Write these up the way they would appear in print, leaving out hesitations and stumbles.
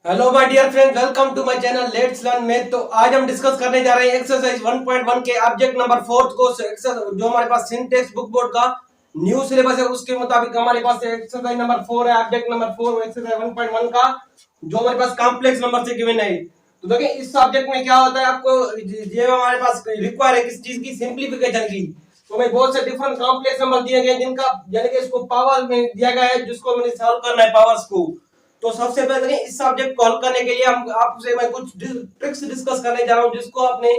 Hello my dear friend, welcome to my channel let's learn math. तो आज हम discuss करने जा रहे हैं एक्सरसाइज 1.1 के ऑब्जेक्ट नंबर 4 को। जो हमारे पास सिंटेक्स बुक बोर्ड का न्यू सिलेबस है उसके मुताबिक हमारे पास एक्सरसाइज नंबर 4 है, ऑब्जेक्ट नंबर 4 एक्सरसाइज 1.1 का, जो हमारे पास कॉम्प्लेक्स नंबर से गिवन है। तो देखिए इस सब्जेक्ट में क्या होता है, आपको ये हमारे पास रिक्वायर है किस चीज की, सिंप्लीफिकेशन की। तो हमें बहुत से डिफरेंट कॉम्प्लेक्स नंबर दिए गए जिनका यानी कि इसको पावर में दिया गया है, जिसको मैंने सॉल्व करना है पावर्स को। तो सबसे पहले इस सब्जेक्ट को हल करने के लिए हम आपसे मैं कुछ ट्रिक्स डिस्कस करने जा रहा हूं, जिसको अपने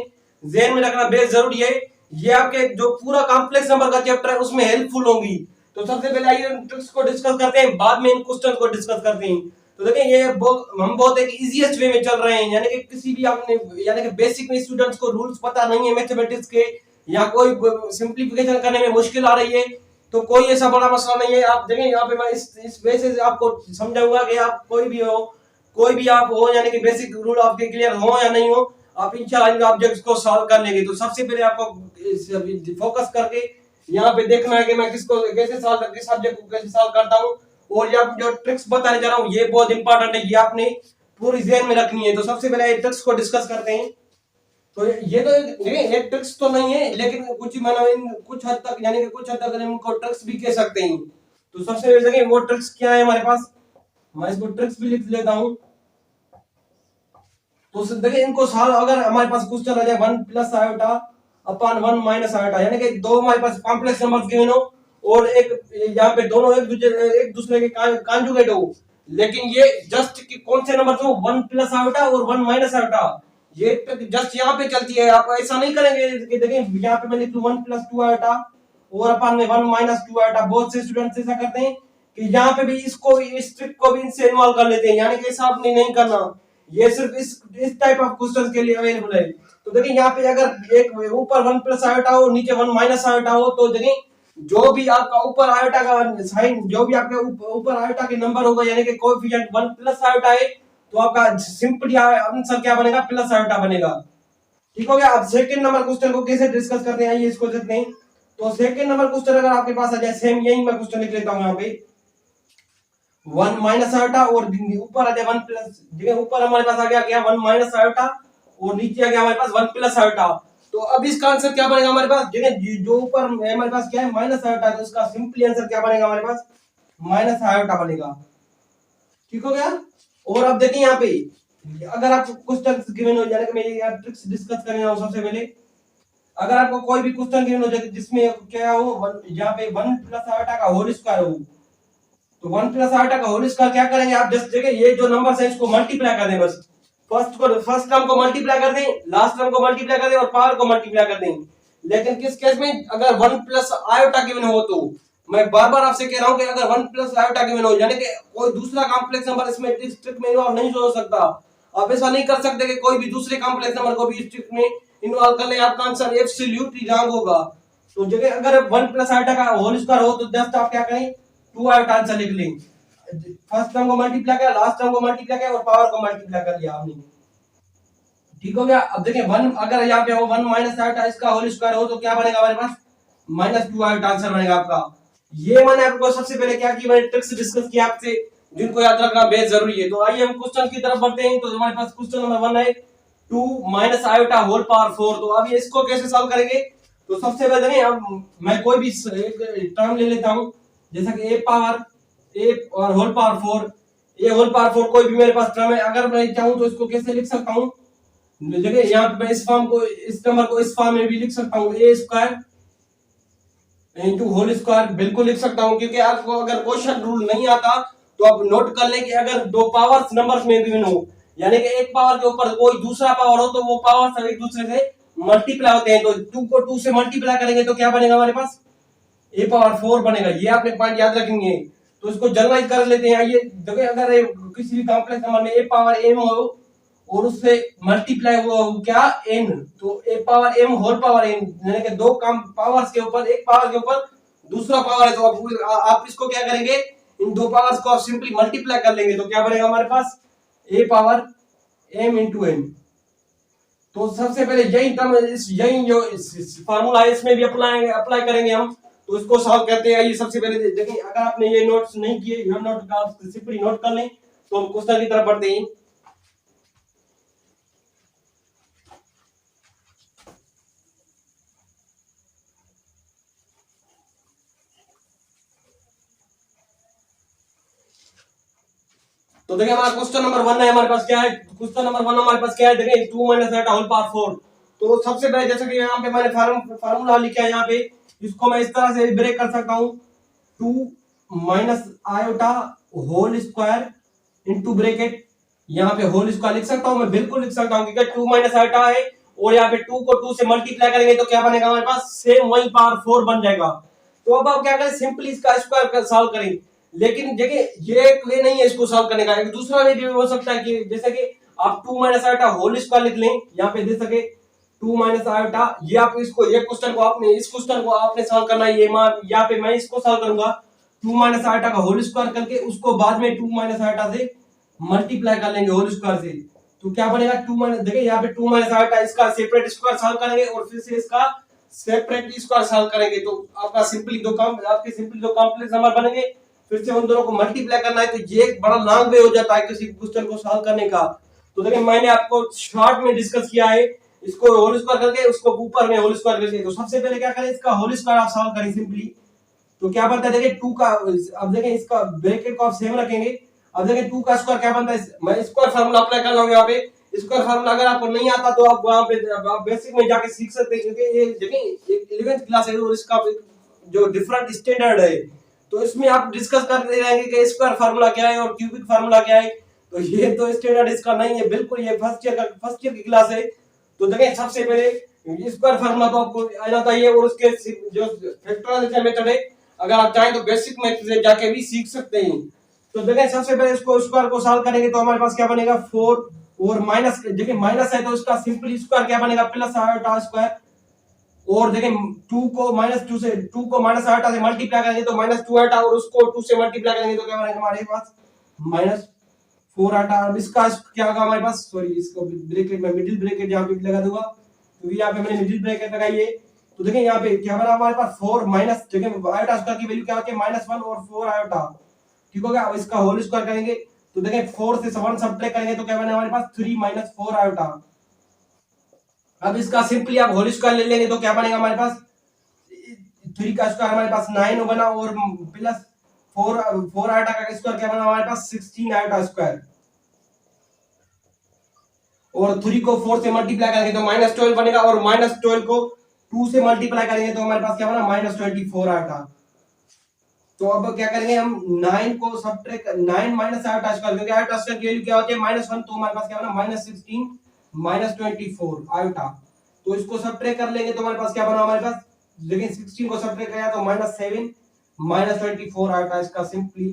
ज़हन में रखना बेहद जरूरी है। ये आपके जो पूरा कॉम्प्लेक्स नंबर का चैप्टर है उसमें हेल्पफुल होंगी। तो सबसे पहले आइए इन ट्रिक्स को डिस्कस करते हैं, बाद में इन क्वेश्चन को डिस्कस करते हैं। तो देखिए ये हम बहुत एक इजीएस्ट वे में चल रहे हैं, यानी कि किसी भी आपने यानी कि बेसिक में स्टूडेंट्स को रूल्स पता नहीं है मैथमेटिक्स के, या कोई सिंप्लीफिकेशन करने में मुश्किल आ रही है, तो कोई ऐसा बड़ा मसला नहीं है। आप देखें यहाँ पे मैं इस वजह से आपको समझाऊंगा कि आप कोई भी आप हो यानी कि बेसिक रूल आपके क्लियर हो या नहीं हो, आप इंशाल्लाह इन ऑब्जेक्ट्स को सॉल्व कर लेंगे। तो सबसे पहले आपको फोकस करके यहाँ पे देखना है कि मैं किस सब्जेक्ट को कैसे सॉल्व करता हूँ। और ये जो ट्रिक्स बताने जा रहा हूँ ये बहुत इंपॉर्टेंट है, ये आपने पूरी ज़हन में रखनी है। तो सबसे पहले ट्रिक्स को डिस्कस करते हैं। तो ये तो एक ट्रिक्स तो नहीं है, लेकिन कुछ मतलब कुछ हद तक यानी कि कुछ हद तक इनको ट्रिक्स भी कह सकते हैं। तो सबसे पहले देखिए वो ट्रिक्स क्या है हमारे पास, मैं इसको ट्रिक्स भी लिख लेता हूँ। तो देखिए इनको सॉल्व अगर हमारे पास क्वेश्चन आ जाए 1 plus iota upon 1 minus iota, यानी कि दो हमारे पास कॉम्प्लेक्स नंबर्स गिवन हो और एक यहाँ पे दोनों एक दूसरे के कॉन्जुगेट हो, लेकिन ये जस्ट कि कौन से नंबर हो, 1 प्लस आयोटा और 1 माइनस आयोटा, ये जस्ट यहाँ पे चलती है। आप ऐसा नहीं करेंगे कि देखिए यहाँ पे मैं लिख लूं 1 प्लस 2 आयोटा और अपॉन में 1 माइनस 2 आयोटा। बहुत से स्टूडेंट्स ऐसा करते हैं कि यहाँ पे भी इसको इस ट्रिक को भी इनसे इन्वॉल्व कर लेते हैं, यानी कि ऐसा आपने नहीं करना। ये सिर्फ इस टाइप ऑफ क्वेश्चंस के लिए अवेलेबल है। तो देखिए यहाँ पे अगर एक ऊपर 1 प्लस आयोटा हो नीचे 1 माइनस आयोटा हो, तो देखिए जो भी आपका ऊपर आयोटा का साइन, जो भी आपके ऊपर आयोटा के नंबर होगा यानी कि कोएफिशिएंट 1 प्लस आयोटा है, तो आपका सिंपली आंसर क्या बनेगा, प्लस आयोटा बनेगा। ठीक हो गया। अब सेकंड नंबर क्वेश्चन को कैसे डिस्कस करते हैं, ये इसको देखते हैं। तो सेकंड नंबर क्वेश्चन अगर आपके पास आ जाए, सेम यही मैं क्वेश्चन लिख लेता हूं यहाँ पे, 1 माइनस आयोटा और ऊपर आ जाए 1 प्लस, देखिए ऊपर हमारे पास आ गया क्या 1 माइनस आयोटा और नीचे आ गया हमारे पास 1 प्लस आयोटा। तो अब इसका आंसर क्या बनेगा हमारे पास, देखिए जो ऊपर हमारे पास क्या है माइनस आयोटा, तो इसका सिंपली आंसर क्या बनेगा हमारे पास, माइनस आयोटा बनेगा। ठीक हो गया। और अब देखिए यहाँ पे अगर आपको क्वेश्चन गिवन हो जाने कि मैं ये ट्रिक्स डिस्कस करने जाऊं, सबसे पहले अगर आपको कोई भी क्वेश्चन गिवन हो जाए जिसमें क्या हो, यहाँ पे 1 प्लस आयोटा का होल स्क्वायर हो, तो 1 प्लस आयोटा का होल स्क्वायर क्या करेंगे आप, जस्ट देखिए ये जो नंबर है इसको मल्टीप्लाई कर दें, बस फर्स्ट टर्म को मल्टीप्लाई कर दें, लास्ट टर्म को मल्टीप्लाई कर दें और पावर को मल्टीप्लाई कर दें। लेकिन किस केस में, अगर 1 प्लस आयोटा गिवन हो, तो मैं बार बार आपसे कह रहा हूं कि अगर 1 प्लस आयोटा गिवन हो यानी कि कोई दूसरा कॉम्प्लेक्स नंबर इसमें इस ट्रिक में इन्वॉल्व नहीं हो सकता। आप ऐसा नहीं कर सकते कि कोई भी दूसरे कॉम्प्लेक्स नंबर को भी इस ट्रिक में इन्वॉल्व कर ले, आपका आंसर एब्सोल्युटली रॉन्ग होगा। तो जगह अगर 1 प्लस आयोटा का होल स्क्वायर हो तो जस्ट आप क्या करें, 2 आयोटा आंसर लिख लें। फर्स्ट टर्म को मल्टीप्लाई किया, लास्ट टर्म को मल्टीप्लाई किया और पावर को मल्टीप्लाई कर लिया आपने। ठीक हो गया। अब देखिए 1 अगर यहाँ पे हो 1 माइनस आयोटा इसका होल स्क्वायर हो तो क्या बनेगा हमारे पास, माइनस 2 आयोटा आंसर बनेगा आपका। ये मैंने आपको सबसे पहले क्या की, मैंने ट्रिक्स डिस्कस किया आपसे, जिनको याद रखना बेहद जरूरी है। तो आइए हम क्वेश्चन की तरफ बढ़ते हैं। तो हमारे पास क्वेश्चन नंबर 1 है 2 माइनस आयोटा होल पावर 4। तो अब इसको कैसे सॉल्व करेंगे, तो सबसे पहले देखिए अब मैं कोई भी एक टर्म ले लेता हूं, जैसा कि a पावर a और whole power 4, a whole power 4 कोई भी मेरे पास टर्म है। अगर मैं चाहूं तो इसको कैसे लिख सकता हूं, देखिए यहाँ पे मैं इस फॉर्म को, इस नंबर को इस फॉर्म में भी लिख सकता हूँ, ए स्क्वायर इंटू होल स्क्वायर, बिल्कुल लिख सकता हूँ। क्योंकि आपको अगर क्वेश्चन रूल नहीं आता तो आप नोट कर लें कि अगर दो पावर्स नंबर्स में गिवन हो यानी कि एक पावर के ऊपर कोई दूसरा पावर हो, तो वो पावर एक दूसरे से मल्टीप्लाई होते हैं। तो 2 को 2 से मल्टीप्लाई करेंगे तो क्या बनेगा हमारे पास, ए पावर 4 बनेगा। ये आपने पॉइंट याद रखेंगे। तो इसको जनरलाइज कर लेते हैं। ये देखिए अगर किसी भी कॉम्प्लेक्स नंबर में ए पावर एम हो और उससे मल्टीप्लाई हुआ क्या एन, तो a power m whole power n, यानी कि दो कम पावर्स के ऊपर, एक पावर के ऊपर दूसरा पावर है, तो आप इसको क्या करेंगे, इन दो पावर्स को आप सिंपली मल्टीप्लाई कर लेंगे तो क्या बनेगा हमारे पास, ए पावर एम इंटू एन। तो सबसे पहले यही टर्म, यही जो फार्मूला है इसमें भी अप्लाई करेंगे हम। तो इसको सॉल्व करते हैं। ये सबसे पहले देखिए, अगर आपने ये नोट्स नहीं किए, ये नोट का सिंपली नोट कर लें। तो हम क्वेश्चन की तरफ बढ़ते हैं। तो देखिए हमारा क्वेश्चन नंबर 1 है, हमारे पास क्या है, क्वेश्चन नंबर 1 हमारे पास क्या है, देखिए 2 माइनस आयोटा होल पावर 4। तो सबसे पहले जैसे कि यहाँ पे मैंने फार्मूला लिखा है, यहाँ पे इसको मैं इस तरह से ब्रेक कर सकता हूँ, 2 minus iota whole square into bracket, यहाँ पे होल स्क्वायर लिख सकता हूँ, मैं बिल्कुल लिख सकता हूँ, क्योंकि 2 माइनस आयोटा है और यहाँ पे 2 को 2 से मल्टीप्लाई करेंगे तो क्या बनेगा हमारे पास, सेम वही पावर 4 बन जाएगा। तो अब आप क्या करें, सिंपली इसका स्क्वायर सॉल्व करें। लेकिन देखिए ये एक वे नहीं है इसको सॉल्व करने का, एक दूसरा वे भी हो सकता है कि जैसे कि आप 2 माइनस आयोटा होल स्क्वायर लिख लें, यहाँ पे दे सके 2 माइनस आयोटा, ये आप इसको, ये क्वेश्चन को आपने, इस क्वेश्चन को आपने सॉल्व करना है, ये मान यहाँ पे मैं इसको सॉल्व करूंगा 2 माइनस आयोटा का होल स्क्वायर करके, उसको बाद में 2 माइनस आयोटा से मल्टीप्लाई कर लेंगे होल स्क्वायर से। तो क्या बनेगा 2 माइनस, देखिए यहाँ पे 2 माइनस आयोटा, इसका सेपरेट स्क्वायर सॉल्व करेंगे और फिर से इसका सेपरेट स्क्वायर सॉल्व करेंगे, तो आपका सिंपली दो कॉम्प्लेक्स नंबर बनेंगे, फिर से उन दोनों को मल्टीप्लाई करना है, तो ये एक बड़ा लॉन्ग वे हो जाता है किसी क्वेश्चन को सॉल्व करने का। तो देखिए मैंने आपको शॉर्ट में डिस्कस किया है, इसको होल स्क्वायर करके उसको ऊपर में होल स्क्वायर करके। तो सबसे पहले क्या करें, इसका होल स्क्वायर आप सॉल्व करें सिंपली, तो क्या बनता है, देखिए 2 का, अब देखिए इसका ब्रैकेट को आप सेम रखेंगे, अब देखिए 2 का स्क्वायर क्या बनता है, मैं स्क्वायर फार्मूला अप्लाई कर रहा हूं यहाँ पे। स्क्वायर फार्मूला अगर आपको नहीं आता तो आप वहां पे आप बेसिक में जाके सीख सकते हैं, क्योंकि ये देखिए 11th क्लास है और इसका जो डिफरेंट स्टैंडर्ड है, तो इसमें आप डिस्कस करते रहेंगे कि स्क्वायर फार्मूला क्या है और क्यूबिक फार्मूला क्या है। तो ये तो स्टैंडर्ड इसका नहीं है बिल्कुल, ये फर्स्ट ईयर की क्लास है। तो देखिए सबसे पहले स्क्वायर फार्मूला तो आपको आना चाहिए, और उसके जो फैक्टराइजेशन मेथड है, अगर आप चाहें तो बेसिक मेथड से जाके भी सीख सकते हैं। तो देखिए सबसे पहले इसको स्क्वायर को सॉल्व करेंगे तो हमारे पास क्या बनेगा 4, और माइनस, देखिए माइनस है तो इसका सिंपली स्क्वायर क्या बनेगा, प्लस आयोटा स्क्वायर, और देखिए 2 को माइनस आयोटा से मल्टीप्लाई करेंगे तो माइनस 2 आयोटा, और उसको 2 से मल्टीप्लाई करेंगे तो क्या बनेगा हमारे पास माइनस 4 आयोटा। अब इसका क्या होगा हमारे पास, सॉरी इसको ब्रैकेट में मिडिल ब्रैकेट यहाँ पे लगा दूंगा, क्योंकि यहाँ पे मैंने मिडिल ब्रैकेट लगाई है। तो देखिए यहाँ पे क्या बना हमारे पास 4 माइनस, देखिए आयोटा स्क्वायर की वैल्यू क्या होती है -1 और 4 आयोटा, ठीक हो गया। अब इसका होल स्क्वायर करेंगे तो देखिए 4 से 1 सब्ट्रैक्ट करेंगे तो क्या बनेगा हमारे पास 3 माइनस 4 आयोटा। अब इसका सिंपली आप होल स्क्वायर ले लेंगे तो क्या बनेगा हमारे पास, 3 का स्क्वायर हमारे पास 9 बना, और प्लस 4 आयोटा का स्क्वायर क्या बना हमारे पास 16 आयोटा स्क्वायर, और 3 को 4 से मल्टीप्लाई करेंगे तो -12 बनेगा, और -12 को 2 से मल्टीप्लाई करेंगे तो हमारे पास क्या बना -24 आयोटा। तो अब क्या करेंगे हम 9 को सब्ट्रैक्ट 9 माइनस आयोटा स्क्वायर, क्योंकि आयोटा स्क्वायर की वैल्यू क्या होती है -1, तो हमारे पास क्या बना -16 -24 आयोटा। तो इसको सब्ट्रैक्ट कर लेंगे तो हमारे पास क्या बना हमारे पास, लेकिन 16 को सब्ट्रैक्ट किया तो -7 -24 आयोटा, इसका सिंपली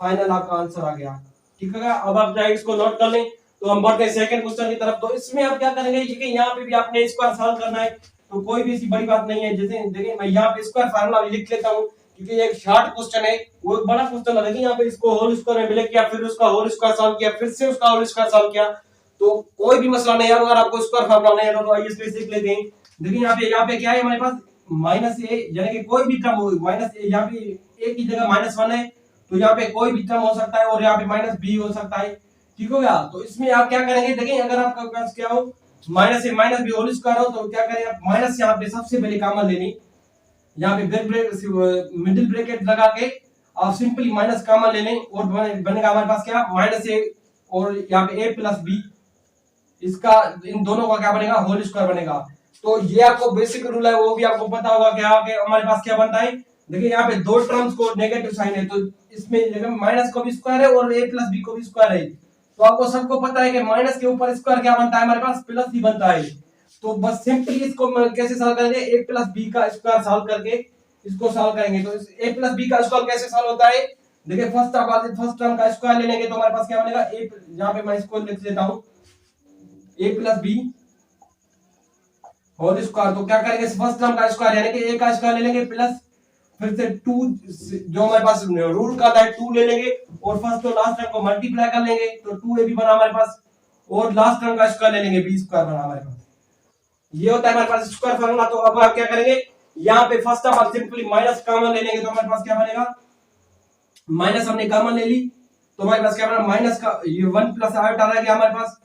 फाइनल आपका आंसर आ गया, ठीक है। अब आप जाए इसको नोट कर लें, तो हम बढ़ते हैं सेकंड क्वेश्चन की तरफ। तो इसमें आप क्या करेंगे कि यहाँ पे भी आपने स्क्वायर सॉल्व करना है, तो कोई भी ऐसी बड़ी बात नहीं है। जैसे देखिए मैं यहाँ पे स्क्वायर फार्मूला लिख लेता हूँ, क्योंकि ये एक शॉर्ट क्वेश्चन है, वो एक बड़ा क्वेश्चन है। देखिए यहाँ पे इसको होल स्क्वायर में ब्रेक किया, फिर उसका होल स्क्वायर सॉल्व किया, फिर से उसका होल स्क्वायर सॉल्व किया, तो कोई भी मसला नहीं है। अगर आपको स्क्वायर फार्मूला नहीं है तो आइए इसको सीख लेते हैं। देखिए यहाँ पे क्या है हमारे पास -a, यानी कि कोई भी टर्म हो, -a, यहाँ पे a की जगह -1 है, तो यहाँ पे कोई भी टर्म हो सकता है, और यहाँ पे -b हो सकता है, ठीक हो गया। तो इसमें आप क्या करेंगे, देखिए अगर आपका पास क्या हो -a -b होल स्क्वायर हो, तो क्या करें आप माइनस यहाँ पे सबसे पहले कॉमन ले लें, यहाँ पे मिडिल ब्रैकेट लगा के आप सिंपली माइनस कॉमन ले लें, और बनेगा हमारे पास क्या -a, और यहाँ पे a प्लस b, इसका इन दोनों का क्या बनेगा होल स्क्वायर बनेगा। तो ये आपको बेसिक रूल है, वो भी आपको पता होगा क्या हमारे पास क्या बनता है। देखिए यहाँ पे दो टर्म्स को नेगेटिव साइन है, तो इसमें माइनस को भी स्क्वायर है और a प्लस बी को भी स्क्वायर है, तो आपको सबको पता है कि माइनस के ऊपर स्क्वायर क्या बनता है हमारे पास प्लस ही बनता है। तो बस सिंपली इसको कैसे सॉल्व करेंगे, a प्लस बी का स्क्वायर सॉल्व करके इसको सॉल्व करेंगे। तो a प्लस बी का स्क्वायर कैसे सॉल्व होता है, देखिए फर्स्ट टर्म का स्क्वायर ले लेंगे तो हमारे पास क्या बनेगा a, यहाँ पे मैं इसको लिख देता हूँ a plus b whole square. तो क्या करेंगे फर्स्ट टर्म का स्क्वायर यानी कि a का स्क्वायर ले लेंगे, प्लस फिर से 2 जो हमारे पास रूल का था 2 ले लेंगे, और फर्स्ट और लास्ट टर्म को मल्टीप्लाई कर लेंगे तो 2ab बना हमारे पास, और लास्ट टर्म का स्क्वायर ले लेंगे b स्क्वायर बना हमारे पास। ये होता है हमारे पास स्क्वायर फार्मूला। तो अब आप क्या करेंगे, यहाँ पे फर्स्ट आप सिंपली माइनस कॉमन ले लेंगे तो हमारे पास क्या बनेगा, माइनस हमने कॉमन ले ली तो हमारे पास क्या बना माइनस का ये 1 प्लस आयोटा रह गया हमारे पास,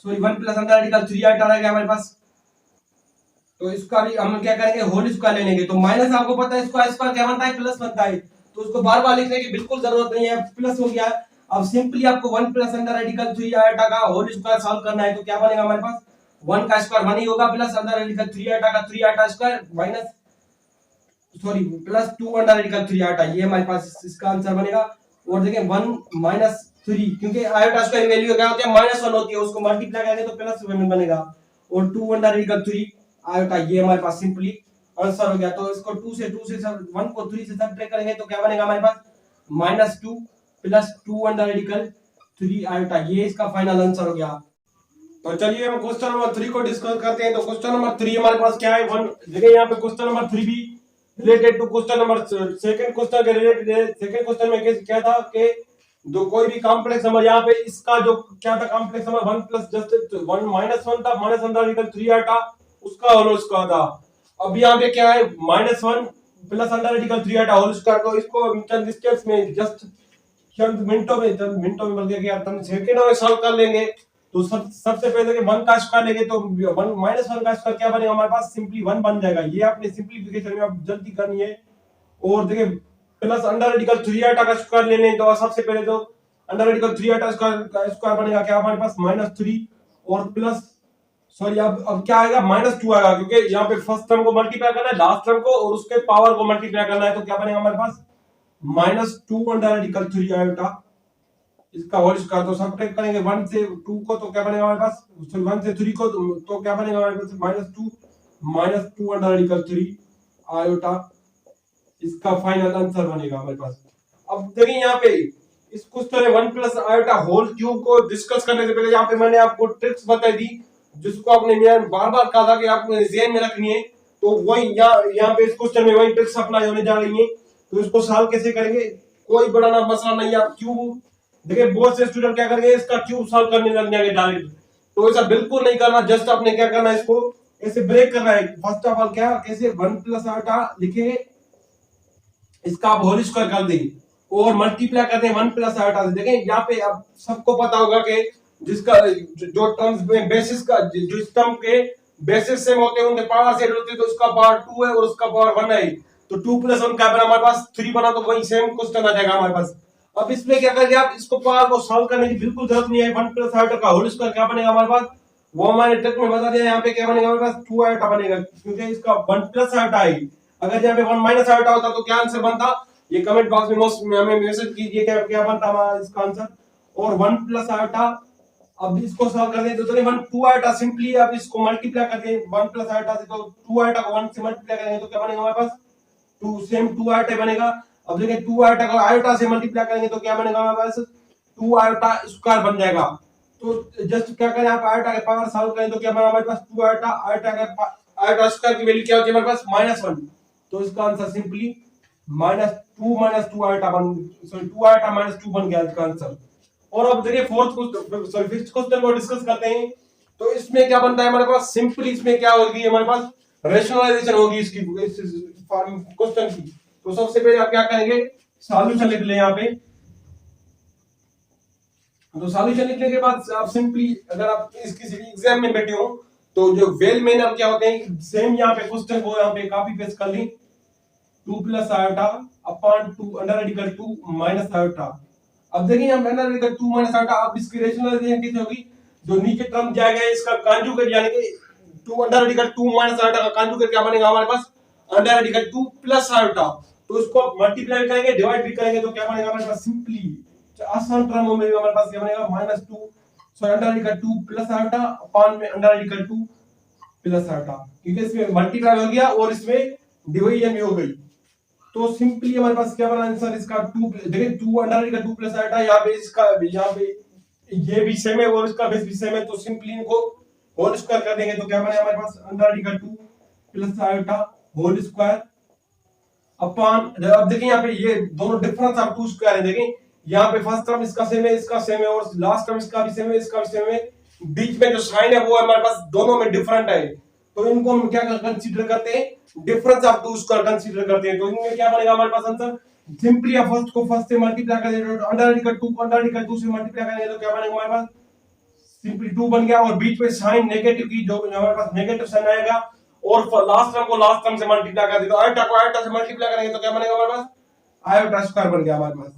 सॉरी 1 प्लस अंदर रेडिकल 3 आयोटा रह गया हमारे पास। तो इसका भी हम क्या करेंगे होल स्क्वायर ले लेंगे, तो माइनस आपको पता है स्क्वायर क्या बनता है प्लस बनता है, तो उसको बार बार लिखने की बिल्कुल जरूरत नहीं है, प्लस हो गया। अब सिंपली आपको 1 प्लस अंडर रेडिकल 3 आयोटा का होल स्क्वायर सॉल्व करना है, तो क्या बनेगा हमारे पास 1 का स्क्वायर 1 ही होगा, प्लस अंडर रेडिकल 3 आयोटा का 3 iota square minus sorry plus 2 under radical 3 iota, ये हमारे पास इसका आंसर बनेगा। और देखिए 1 माइनस 3, क्योंकि आयोटा स्क्वायर वैल्यू क्या होती है -1 होती है, उसको मल्टीप्लाई करेंगे तो प्लस 1 बनेगा, और 2 अंडर रेडिकल 3 आयोटा, ये हमारे पास सिंपली आंसर हो गया। तो इसको 2 से 1 को 3 से सब्ट्रैक्ट करेंगे तो क्या बनेगा हमारे पास -2 प्लस 2 अंडर रेडिकल 3 आयोटा, ये इसका फाइनल आंसर हो गया। तो चलिए हम क्वेश्चन नंबर 3 को डिस्कस करते हैं। तो क्वेश्चन नंबर 3 हमारे पास क्या है, वन देखिए यहाँ पे क्वेश्चन नंबर 3 भी related to question number second question के रिलेटेड है। सेकंड क्वेश्चन में क्या था कि जो कोई भी कॉम्प्लेक्स नंबर, यहाँ पे इसका जो क्या था कॉम्प्लेक्स नंबर 1 प्लस जस्ट 1 -1 था, माइनस अंडर रेडिकल 3 आयोटा, उसका होल स्क्वायर था। अब यहाँ पे क्या है -1 plus under radical 3 iota whole square, तो इसको चंद स्टेप्स में जस्ट चंद मिनटों में बल्कि क्या सेकंडों में सॉल्व कर लेंगे। तो सबसे पहले 1 का स्क्वायर लेंगे तो 1 -1 का स्क्वायर क्या बनेगा हमारे पास, सिंपली 1 बन जाएगा। ये आपने सिंपलीफिकेशन में आप जल्दी करनी है। और देखिए प्लस अंडर रेडिकल 3 आयोटा का स्क्वायर ले लें तो सबसे पहले तो अंडर रेडिकल 3 आयोटा का स्क्वायर बनेगा क्या हमारे पास -3, और प्लस सॉरी अब क्या आएगा -2 आएगा, क्योंकि यहाँ पे फर्स्ट टर्म को मल्टीप्लाई करना है लास्ट टर्म को, और उसके पावर को मल्टीप्लाई करना है, तो क्या बनेगा हमारे पास -2 अंडर रेडिकल 3 आयोटा, इसका होल स्क्वायर। तो सब्ट्रैक्ट करेंगे 1 से 2 को तो क्या बनेगा हमारे पास, 1 से 3 को तो क्या बनेगा हमारे पास -2 अंडर रेडिकल 3 आयोटा, इसका फाइनल आंसर बनेगा हमारे पास। अब देखिए यहाँ पे इस क्वेश्चन में 1 प्लस आयोटा होल क्यूब को डिस्कस करने से पहले यहाँ पे मैंने आपको ट्रिक्स बताई थी, जिसको आपने बार बार कहा था कि आपने ध्यान में रखनी है। तो वही यहाँ पे इस क्वेश्चन में वही ट्रिक्स अप्लाई होने जा रही है। तो इसको सॉल्व कैसे करेंगे, कोई बड़ा ना मसला नहीं है। आप क्यूब देखिए बहुत से स्टूडेंट क्या करेंगे, इसका क्यूब सॉल्व करने लग जाएंगे डायरेक्ट, तो ऐसा बिल्कुल नहीं करना। जस्ट आपने क्या करना है, इसको ऐसे ब्रेक करना है। फर्स्ट ऑफ ऑल क्या कैसे 1 प्लस आयोटा लिखे, इसका आप होल स्क्वायर कर देंगे और मल्टीप्लाई करते हैं 1 प्लस आयोटा से। देखें यहाँ पे अब सबको पता होगा कि जिसका जो टर्म्स में बेसिस का जो इस टर्म के बेसिस सेम होते हैं उनके पावर सेम होते हैं, तो उसका पावर 2 है और उसका पावर 1 है, तो 2 + 1 क्या बना हमारे पास 3 बना, तो वही सेम क्वेश्चन आ जाएगा हमारे पास। अब इसमें क्या करेंगे, आप इसको पावर को सॉल्व करने की बिल्कुल जरूरत नहीं है। 1 प्लस आयोटा का होल स्क्वायर क्या बनेगा हमारे पास, वो हमारे ट्रिक में बता दिया। यहाँ पे क्या बनेगा हमारे पास 2 आयोटा बनेगा, क्योंकि इसका 1 प्लस आयोटा है। अगर यहाँ पे 1 माइनस आयोटा होता तो क्या आंसर बनता, ये कमेंट बॉक्स में हमें मैसेज कीजिए क्या क्या बनता हमारा इसका आंसर। और 1 प्लस आयोटा, अब इसको सॉल्व कर दें तो चलिए 1 2 आयोटा सिंपली अब इसको मल्टीप्लाई कर दें 1 प्लस आयोटा से, तो 2 आयोटा को 1 से मल्टीप्लाई करेंगे तो क्या बनेगा हमारे पास 2 सेम 2 आयोटा बनेगा। अब देखिए 2 आयोटा को आयोटा से मल्टीप्लाई करेंगे तो क्या बनेगा हमारे पास 2 आयोटा स्क्वायर बन जाएगा। तो जस्ट क्या करें, आप आयोटा के पावर सॉल्व करें तो क्या बनेगा हमारे पास 2 आयोटा, आयोटा स्क्वायर की वैल्यू क्या होती है हमारे पास -1, तो इसका answer simply -2 iota sorry 2 iota -2 बन गया इसका आंसर। और अब देखिए फिफ्थ क्वेश्चन को डिस्कस करते हैं। तो इसमें क्या बनता है हमारे पास, सिंपली इसमें क्या होगी हमारे पास रेशनलाइजेशन होगी इसकी क्वेश्चन की। तो सबसे पहले आप क्या करेंगे, सॉल्यूशन लिख ले यहाँ पे। तो सॉल्यूशन लिखने के बाद आप सिंपली अगर आप इस किसी एग्जाम में बैठे हो तो जो वेल मैनर क्या होते हैं, सेम यहाँ पे क्वेश्चन को यहाँ पे कॉपी पेस्ट कर ली, 2 plus iota upon 2 under radical 2 minus iota. अब देखिए हम अंडर रेडिकल 2 माइनस आयोटा, अब इसकी रेशनलाइजेशन कैसे होगी, जो नीचे टर्म जाएगा इसका कॉन्जुगेट, यानी कि 2 अंडर रेडिकल 2 माइनस आयोटा का कॉन्जुगेट क्या बनेगा हमारे पास अंडर रेडिकल 2 प्लस आयोटा। तो इसको मल्टीप्लाई करेंगे डिवाइड भी करेंगे तो क्या बनेगा हमारे पास, सिंपली आसान टर्म में हमारे पास क्या बनेगा -2 sorry under radical 2 plus iota upon में अंडर रेडिकल 2 प्लस आयोटा, क्योंकि इसमें मल्टीप्लाई हो गया और इसमें डिवीजन भी हो गई। तो सिंपली हमारे पास क्या बना आंसर इसका 2, देखिए 2 अंडर रेडिकल 2 प्लस आयोटा, यहाँ पे इसका यहाँ पे ये भी सेम है और इसका बेस भी सेम है, तो सिंपली इनको होल स्क्वायर कर देंगे तो क्या बनेगा हमारे पास under radical 2 plus iota whole square upon, अब देखिए यहाँ पे ये दोनों डिफरेंस आप 2 स्क्वायर है। देखिए यहाँ पे फर्स्ट टर्म इसका सेम है, इसका सेम है, और लास्ट टर्म इसका भी सेम है, इसका भी सेम है। बीच में जो साइन है वो हमारे पास दोनों में डिफरेंट है, तो इनको हम क्या कंसीडर करते हैं, डिफरेंस ऑफ 2 स्क्वायर कंसीडर करते हैं। तो इनमें क्या बनेगा हमारे पास आंसर, सिंपली आप फर्स्ट को फर्स्ट से मल्टीप्लाई कर देंगे, अंडर रेडिकल 2 को अंडर रेडिकल 2 से मल्टीप्लाई करेंगे तो क्या बनेगा हमारे पास सिंपली 2 बन गया, और बीच में साइन नेगेटिव की जो हमारे पास नेगेटिव साइन आएगा, और लास्ट टर्म को लास्ट टर्म से मल्टीप्लाई कर देंगे तो आयोटा को आयोटा से मल्टीप्लाई करेंगे तो क्या बनेगा हमारे पास आयोटा स्क्वायर बन गया हमारे पास।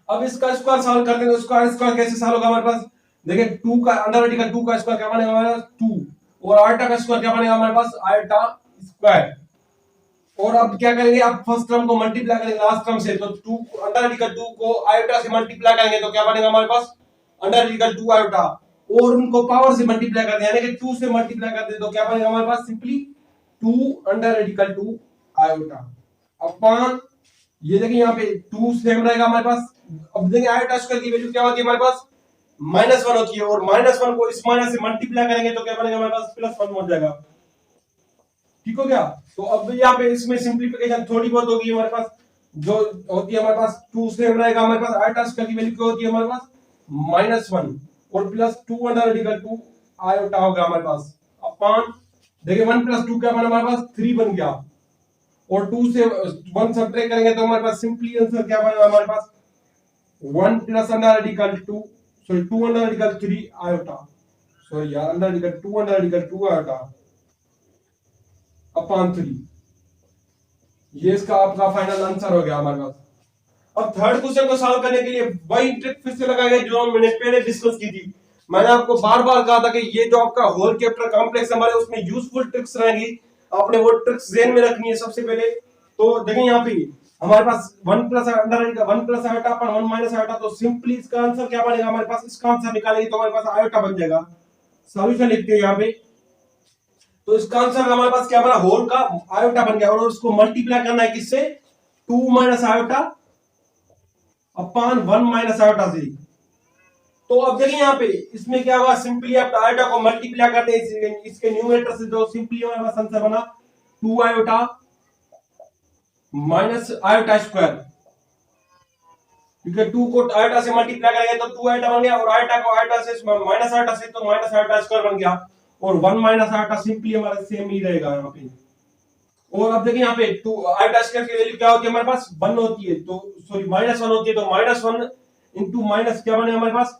अब इसका स्क्वायर सॉल्व करते हैं तो स्क्वायर स्क्वायर कैसे सॉल्व होगा हमारे पास? देखिए 2 का अंडर रेडिकल 2 का स्क्वायर क्या बनेगा हमारे पास 2 और आयोटा का स्क्वायर क्या बनेगा हमारे पास आयोटा स्क्वायर। और अब क्या करेंगे, अब फर्स्ट टर्म को मल्टीप्लाई करेंगे लास्ट टर्म से, तो 2 अंडर रेडिकल 2 को आयोटा से मल्टीप्लाई करेंगे तो क्या बनेगा हमारे पास अंडर रेडिकल 2 आयोटा, और उनको पावर से मल्टीप्लाई कर दें यानी कि 2 से मल्टीप्लाई कर दें तो क्या बनेगा हमारे पास simply 2 under radical 2 iota upon ये देखिए यहाँ पे 2 सेम रहेगा हमारे पास। अब देखिए आयोटा स्क्वायर की वैल्यू क्या होती है हमारे पास -1 होती है, और -1 को इस माइनस से मल्टीप्लाई करेंगे तो क्या बनेगा हमारे पास +1 हो जाएगा। ठीक हो गया? तो अब यहाँ पे इसमें सिंप्लीफिकेशन थोड़ी बहुत होगी हमारे पास, जो होती है हमारे पास 2 सेम रहेगा हमारे पास, आयोटा स्क्वायर की वैल्यू क्या होती है हमारे पास -1 और +2 अंडर रेडिकल 2 आयोटा होगा हमारे पास अपॉन देखिए 1 + 2 क्या बना हमारे पास 3 बन गया, और 2 से 1 सब्ट्रैक्ट करेंगे तो हमारे पास सिंपली आंसर क्या बनेगा हमारे पास 1 + under radical 2 sorry 2 under radical 3 iota, sorry यार under radical 2 under radical 2 iota upon 3। ये इसका आपका फाइनल आंसर हो गया हमारे पास। अब थर्ड क्वेश्चन को सॉल्व करने के लिए वही ट्रिक फिर से लगाएंगे जो मैंने पहले डिस्कस की थी। मैंने आपको बार बार कहा था कि ये जो आपका होल चैप्टर कॉम्प्लेक्स नंबर है उसमें यूजफुल ट्रिक्स रहेंगी, आपने वो ट्रिक्स ध्यान में रखनी है सबसे पहले। तो देखें यहाँ पे हमारे पास 1 + अंडर 1 + आयोटा पर 1 - आयोटा, तो सिंपली इसका आंसर क्या बनेगा हमारे पास, इसका आंसर निकालेंगे तो हमारे पास आयोटा बन जाएगा। सॉल्यूशन लिखते हैं यहाँ पे, तो इसका आंसर हमारे पास क्या बना होल का आयोटा बन गया, और उसको मल्टीप्लाई करना है किससे 2 - आयोटा अपॉन 1 - आयोटा से। तो अब देखिए यहाँ पे इसमें क्या हुआ, सिंपली आप आयोटा को मल्टीप्लाई करते हैं इसके न्यूमरेटर से, जो सिंपली हमारे पास आंसर बना 2 आयोटा माइनस आयोटा स्क्वायर, क्योंकि 2 को आयोटा से मल्टीप्लाई करेंगे तो 2 आयोटा बन गया, और आयोटा को आयोटा से माइनस आयोटा से तो माइनस आयोटा स्क्वायर बन गया, और 1 - आयोटा सिंपली हमारा सेम ही रहेगा यहाँ पे। और अब देखिए यहाँ पे 2 आयोटा स्क्वायर की वैल्यू क्या होती है हमारे पास 1 होती है, तो सॉरी -1 होती है, तो -1 इंटू माइनस क्या बने हमारे पास,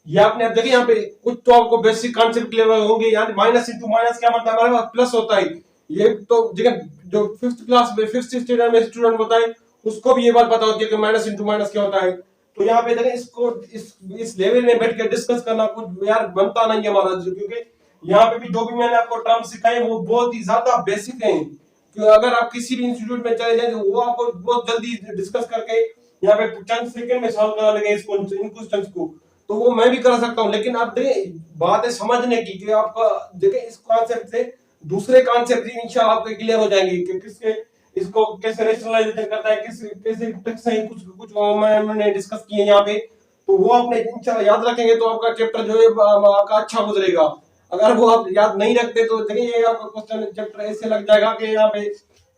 ये आपने अब देखिए यहाँ पे कुछ तो आपको बेसिक कॉन्सेप्ट क्लियर होंगे, यानी माइनस इंटू माइनस क्या मतलब हमारे पास प्लस होता है। ये तो जो 5th क्लास में 5th स्टैंडर्ड में स्टूडेंट होता है उसको भी ये बात पता होती है कि माइनस इंटू माइनस क्या होता है। तो यहाँ पे देखें इसको इस लेवल में बैठ के डिस्कस करना कुछ यार बनता नहीं है हमारा, क्योंकि यहाँ पे भी जो भी मैंने आपको टर्म सिखाए वो बहुत ही ज्यादा बेसिक हैं, कि अगर आप किसी भी इंस्टीट्यूट में चले जाए वो आपको बहुत जल्दी डिस्कस करके यहाँ पे चंद सेकंड में सॉल्व करा लेंगे इसको इन क्वेश्चंस को, तो वो मैं भी कर सकता हूँ। लेकिन आप देखिए बात है समझने की, कि आपका देखिए इस कॉन्सेप्ट से दूसरे कॉन्सेप्ट भी इंशाल्लाह आपके क्लियर हो जाएंगे कि किसके इसको कैसे रेशनलाइजेशन करता है, किस कैसे ट्रिक्स हैं, कुछ कुछ मैंने डिस्कस किए यहाँ पे, तो वो आपने इंशाल्लाह याद रखेंगे तो आपका चैप्टर जो है आपका अच्छा गुजरेगा। अगर वो आप याद नहीं रखते तो देखिए आपका क्वेश्चन चैप्टर ऐसे लग जाएगा कि यहाँ पे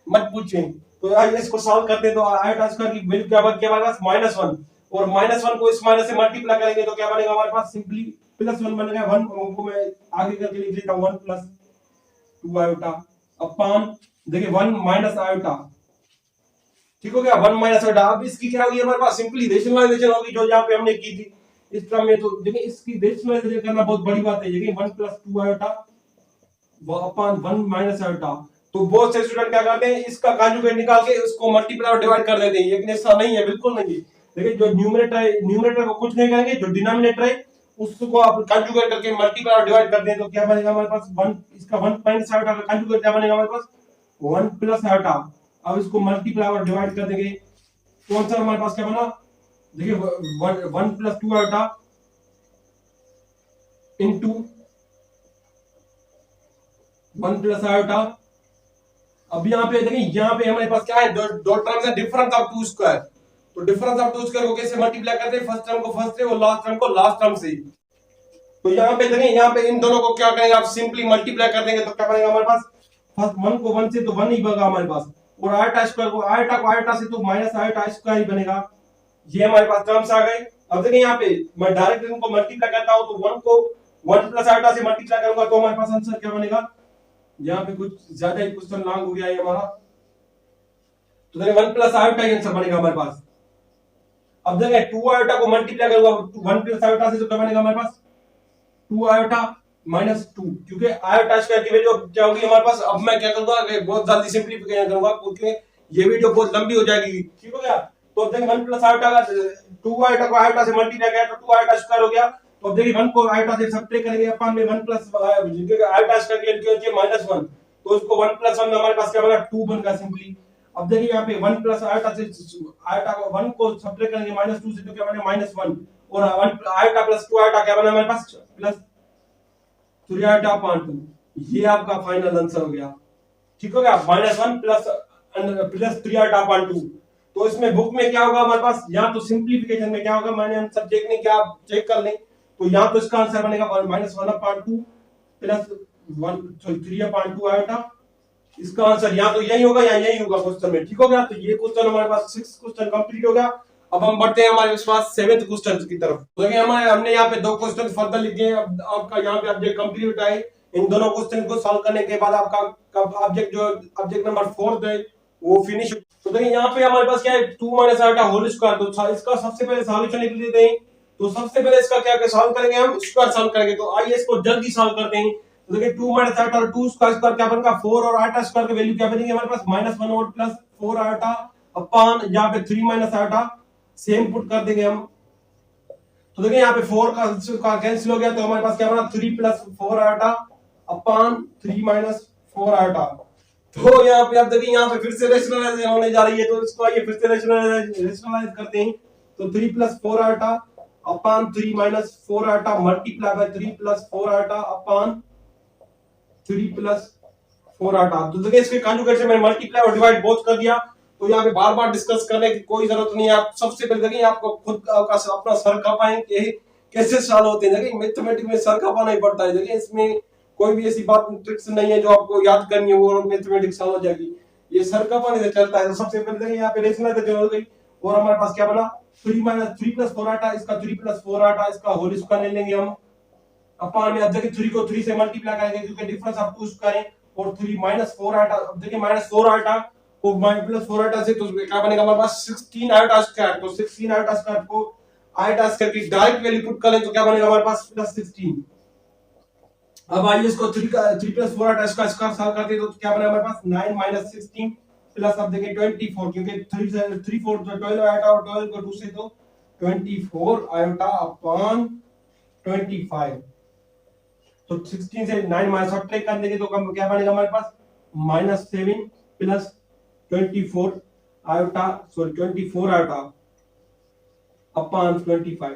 मत पूछें। तो आइए इसको सॉल्व करते हैं। तो आयोटा स्क्वायर की वैल्यू क्या हमारे पास -1, और -1 को इस माइनस से मल्टीप्लाई करेंगे तो क्या बनेगा हमारे पास सिंपली +1 बनेगा। 1 को मैं आगे करके लिख लेता हूं 1 + 2 आयोटा अपॉन देखिए 1 - आयोटा, ठीक हो गया 1 - आयोटा। अब इसकी क्या होगी हमारे पास सिंपली रेशनलाइजेशन होगी जो यहाँ पे हमने की थी इस टर्म में। तो देखिए इसकी रेशनलाइजेशन करना बहुत बड़ी बात है। देखिए 1 + 2 आयोटा अपॉन 1 - आयोटा, तो बहुत से स्टूडेंट क्या करते हैं इसका कॉन्जुगेट निकाल के उसको मल्टीप्लाई और डिवाइड कर देते हैं, लेकिन ऐसा नहीं है, बिल्कुल नहीं है। देखिए जो न्यूमरेटर है न्यूमरेटर को कुछ नहीं करेंगे, जो डिनोमिनेटर है उसको आप कॉन्जुगेट करके मल्टीप्लाई और डिवाइड कर दें तो क्या बनेगा हमारे पास 1 इसका 1 - आयोटा का कॉन्जुगेट क्या बनेगा हमारे पास 1 + आयोटा। अब इसको मल्टीप्लाई और डिवाइड कर देंगे तो आंसर हमारे पास क्या बना, देखिए 1 + 2 आयोटा इनटू 1 + आयोटा। अब यहाँ पे देखिए यहाँ पे हमारे पास क्या है दो टर्म्स है डिफरेंस ऑफ 2 स्क्वायर, तो डिफरेंस ऑफ 2 स्क्वायर को कैसे मल्टीप्लाई करते हैं, फर्स्ट टर्म को फर्स्ट से और लास्ट टर्म को लास्ट टर्म से। तो यहाँ पे देखिए यहाँ पे इन दोनों को क्या करेंगे आप सिंपली मल्टीप्लाई कर देंगे तो क्या बनेगा हमारे पास फर्स्ट 1 को 1 से तो 1 ही बनेगा हमारे पास, और आयोटा स्क्वायर को आयोटा से तो माइनस आयोटा स्क्वायर ही बनेगा। ये हमारे पास टर्म्स आ गए। अब देखिए यहाँ पे मैं डायरेक्ट इनको मल्टीप्लाई करता हूँ, तो 1 को 1 + आयोटा से मल्टीप्लाई करूंगा तो हमारे पास आंसर क्या बनेगा, यहाँ पे कुछ ज्यादा ही क्वेश्चन लॉन्ग हो गया है हमारा, तो देखिए 1 + आयोटा ही आंसर बनेगा हमारे पास। अब देखिए 2 आयोटा को मल्टीप्लाई करूंगा 1 + आयोटा से तो क्या बनेगा हमारे पास 2 आयोटा -2, क्योंकि आयोटा स्क्वायर की वैल्यू क्या होगी हमारे पास। अब मैं क्या करूंगा कि बहुत जल्दी सिंपलीफिकेशन करूंगा क्योंकि ये वीडियो बहुत लंबी हो जाएगी, ठीक हो गया। तो अब देखिए 1 प्लस आयोटा का 2 आयोटा को आयोटा से मल्टीप्लाई किया तो 2 आयोटा स्क्वायर हो गया। तो अब देखिए 1 को आयोटा से सब्ट्रैक्ट करेंगे अपन में 1 प्लस आयोटा स्क्वायर की वैल्यू माइनस 1, तो उसको 1 प्लस 1 हमारे पास क्या बनेगा 2 बनेगा सिंपली। अब देखिए यहाँ पे 1 प्लस आयोटा से आयोटा को 1 को सब्ट्रैक्ट करेंगे माइनस 2 से तो क्या बनेगा माइनस 1, और 1 आयोटा प्लस 2 आयोटा क्या बना हमारे पास प्लस 3 आयोटा अपॉन 2। ये आपका फाइनल आंसर हो गया, ठीक हो गया, माइनस 1 प्लस 3 आयोटा अपॉन 2। तो इसमें बुक में क्या होगा हमारे पास, या तो सिंप्लीफिकेशन में क्या होगा, मैंने आंसर देखने क्या आप चेक कर लें, तो यहाँ तो इसका आंसर बनेगा minus 1 upon 2 plus 3 upon 2 iota. इसका आंसर या तो यही होगा या यही होगा क्वेश्चन में, ठीक हो गया। तो ये क्वेश्चन हमारे पास 6 क्वेश्चन कंप्लीट हो गया। अब हम बढ़ते हैं हमारे पास 7th क्वेश्चन की तरफ। तो देखिए हमने यहाँ पे 2 क्वेश्चन फर्दर लिखे हैं। अब आपका यहाँ पे ऑब्जेक्ट कंप्लीट है। इन दोनों क्वेश्चन को सॉल्व करने के बाद आपका ऑब्जेक्ट नंबर 4 है वो फिनिश। तो देखिए यहाँ पे हमारे पास क्या है 2 माइनस आयोटा होल स्क्वायर, तो इसका सबसे पहले सॉल्यूशन लिख लेते हैं। तो सबसे पहले इसका क्या सॉल्व करेंगे, हम स्क्वायर सॉल्व करेंगे। तो आइए इसको जल्दी सॉल्व करते हैं। तो देखिए 2 माइनस आयोटा और 2 का स्क्वायर क्या बनेगा 4, और आयोटा स्क्वायर की वैल्यू क्या बनेगी हमारे पास माइनस 1 और प्लस 4 आयोटा अपॉन यहाँ पे 3 माइनस आयोटा सेम पुट कर देंगे हम। तो देखिए यहाँ पे 4 का कैंसिल हो गया, तो हमारे पास क्या बना 3 plus 4 iota upon 3 minus 4 iota. तो यहाँ पे आप देखिए यहाँ पे फिर से रेशनलाइज होने जा रही है, तो इसको आइए फिर से रेशनलाइज करते हैं। तो 3 plus 4 iota upon 3 minus 4 iota multiply by 3 plus 4 iota upon 3 plus 4 iota. तो देखिए इसके कॉन्जुगेट से मैंने मल्टीप्लाई और डिवाइड बोथ कर दिया। तो यहाँ पे बार बार डिस्कस करने की कोई जरूरत नहीं है। आप सबसे पहले देखिए आपको खुद अपना सर खपाएं कि कैसे सॉल्व होते हैं। देखिए मैथमेटिक्स में सर खपाना ही पड़ता है। देखिए इसमें कोई भी ऐसी बात ट्रिक्स नहीं है जो आपको याद करनी है वो मैथमेटिक्स सॉल्व हो जाएगी, ये सर खपाने से चलता है। तो सबसे पहले देखिए यहाँ पे रेशनलाइजेशन हो गई, और हमारे पास क्या बना 3 प्लस 4 आयोटा, इसका 3 प्लस 4 आयोटा इसका होल स्क्वायर ले लेंगे हम अपॉन में। अब देखिए 3 को 3 से मल्टीप्लाई करेंगे क्योंकि डिफरेंस आप 2 करें, और 3 माइनस 4 आयोटा। अब देखिए माइनस 4 आयोटा को प्लस 4 आयोटा से तो क्या बनेगा हमारे पास 16 आयोटा स्क्वायर। तो 16 आयोटा स्क्वायर को आयोटा स्क्वायर की डायरेक्ट वैल्यू पुट करें तो क्या बनेगा हमारे पास प्लस 16। अब आइए इसको 3 प्लस 4 आयोटा इसका स्क्वायर सॉल्व करते हैं तो क्या बनेगा हमारे पास 9 माइनस 16 प्लस अब देखिए 24, क्योंकि 3 से 3 4 तो 12 आयोटा, और 12 को 2 से तो 24 आयोटा अपॉन 25। तो 16 से 9 माइनस सब्ट्रैक्ट कर देंगे तो क्या बनेगा हमारे पास minus 7 plus 24 iota 24 iota upon 25।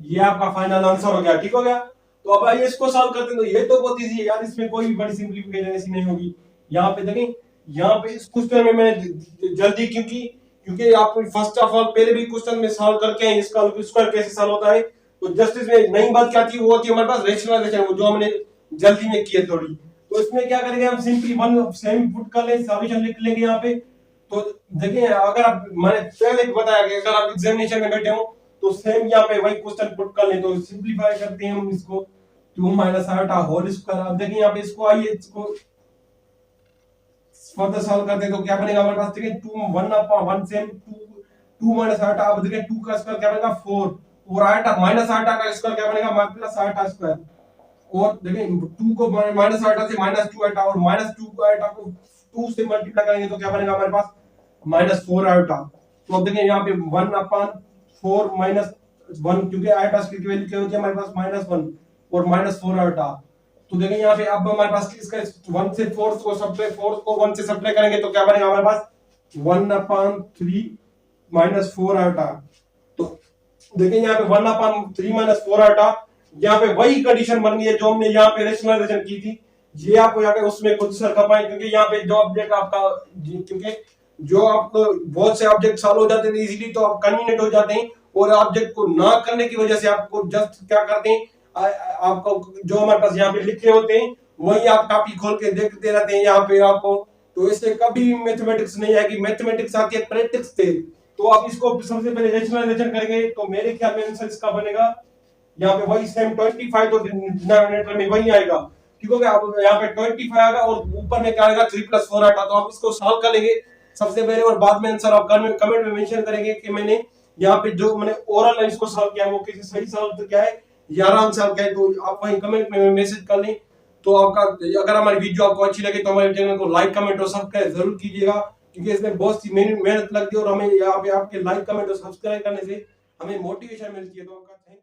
ये आपका फाइनल आंसर हो गया, ठीक हो गया। तो अब आइए इसको सॉल्व करते हैं। तो ये तो बहुत इजी है यार, इसमें कोई भी बड़ी सिंपलीफिकेशन ऐसी नहीं होगी। यहाँ पे देखें, यहाँ पे इस क्वेश्चन में मैंने जल्दी क्योंकि आप फर्स्ट ऑफ ऑल पहले भी क्वेश्चन में सॉल्व करके हैं इसका स्क्वायर कैसे सॉल्व होता है। तो जस्ट इसमें नई बात क्या थी, वो होती है हमारे पास रेशनलाइजेशन, वो जो हमने जल्दी में की है थोड़ी। तो इसमें क्या करेंगे हम सिंपली वन सेम पुट कर लें, सॉल्यूशन लिख लेंगे यहाँ पे। तो देखिए अगर आप मैंने पहले बताया कि अगर आप एग्जामिनेशन में बैठे हो तो सेम यहाँ पे वही क्वेश्चन पुट कर लें। तो सिंपलीफाई करते हैं हम इसको 2 माइनस आयोटा होल स्क्वायर। अब देखिए यहाँ पे इसको आइए इसको फर्दर सॉल्व करते हैं तो क्या बनेगा हमारे पास देखिए 2 1 अपॉन 1 सेम 2 माइनस आयोटा। अब देखिए 2 का स्क्वायर क्या बनेगा 4, और आयोटा माइनस आयोटा का स्क्वायर क्या बनेगा प्लस आयोटा स्क्वायर। और देखिए 2 को माइनस आयोटा से माइनस 2 आयोटा, और माइनस 2 आयोटा को 2 से मल्टीप्लाई करेंगे तो क्या बनेगा हमारे पास माइनस 4 आयोटा। तो अब देखिए यहाँ पे 1 अपॉन 4 माइनस 1, क्योंकि आयोटा की वैल्यू क्या होती है हमारे पास माइनस 1 और माइनस 4 आयोटा। तो देखिए यहाँ पे अब हमारे पास इसका 1 से 4 को सब्ट्रैक्ट 4 को 1 से सब्ट्रैक्ट करेंगे तो क्या बनेगा हमारे पास 1 अपॉन 3 माइनस 4 आयोटा। तो देखिए यहाँ पे 1 अपॉन 3 माइनस 4 आयोटा, यहाँ पे वही कंडीशन बन गई है जो हमने यहाँ पे रेशनलाइजेशन की थी। ये आपको यहाँ पे उसमें खुद सर खपाएं, क्योंकि यहाँ पे जो ऑब्जेक्ट आपका क्योंकि जो आपको बहुत से ऑब्जेक्ट सॉल्व हो जाते हैं इजीली, तो आप कन्वीनियंट हो जाते हैं, और ऑब्जेक्ट को ना करने की वजह से आपको जस्ट क्या करते हैं आपको जो हमारे पास यहाँ पे लिखे होते हैं वही आप कॉपी खोल के देखते रहते हैं यहाँ पे आपको। तो इससे कभी मैथमेटिक्स नहीं आएगी, मैथमेटिक्स आती है प्रैक्टिस से। तो आप इसको सबसे पहले रेशनलाइजेशन करेंगे तो मेरे ख्याल में आंसर इसका बनेगा यहाँ पे वही सेम 25, तो डिनोमिनेटर में वही आएगा, ठीक हो गया। अब यहाँ पे 25 आएगा और ऊपर में क्या आएगा 3 प्लस 4 आएगा। तो आप इसको सॉल्व कर लेंगे सबसे पहले, और बाद में आंसर आप कमेंट में मेंशन करेंगे कि मैंने यहाँ पे जो मैंने ओरल है इसको सॉल्व किया वो किसी सही सॉल्व तो क्या है या आराम से क्या है। तो आप वही कमेंट में मैसेज कर लें। तो आपका अगर हमारी वीडियो आपको अच्छी लगे तो हमारे चैनल को लाइक कमेंट और सब्सक्राइब जरूर कीजिएगा, क्योंकि इसमें बहुत सी मेहनत लगती है और हमें यहाँ पे आपके लाइक कमेंट और सब्सक्राइब करने से हमें मोटिवेशन मिलती है। तो आपका थैंक